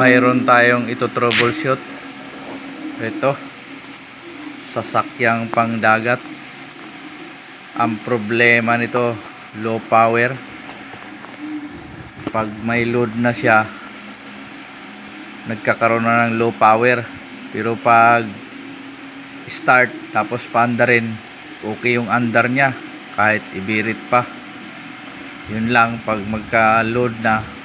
mayroon tayong ito troubleshoot. Ito, sasakyang pangdagat. Ang problema nito, low power. Pag may load na siya, nagkakaroon na ng low power. Pero pag start tapos paanda rin, okay yung andar niya kahit ibirit pa. Yun lang, pag magka load na,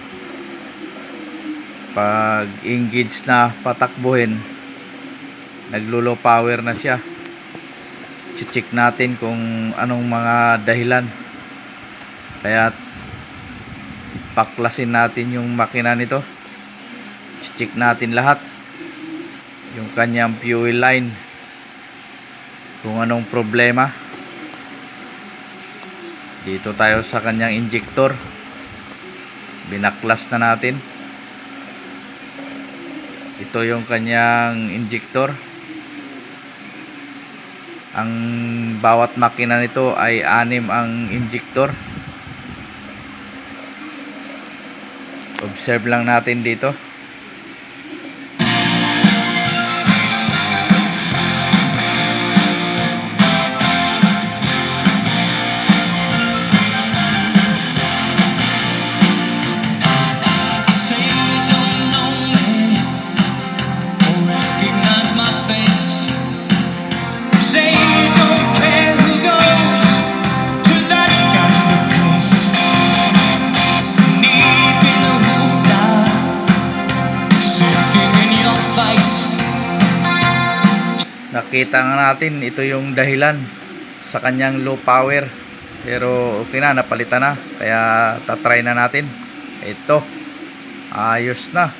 pag engage na patakbuhin, naglo-low power na siya. Check natin kung anong mga dahilan. Kaya paklasin natin yung makina nito. Check natin lahat, yung kanyang fuel line, kung anong problema. Dito tayo sa kanyang injector, binaklas na natin. Ito yung kanyang injector. Ang bawat makina nito ay 6 ang injector. Observe lang natin dito. Nakita nga natin, ito yung dahilan sa kanyang low power. Pero okay na, napalitan na. Kaya tatry na natin. Ito, ayos na,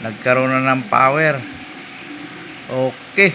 nagkaroon na ng power. Okay.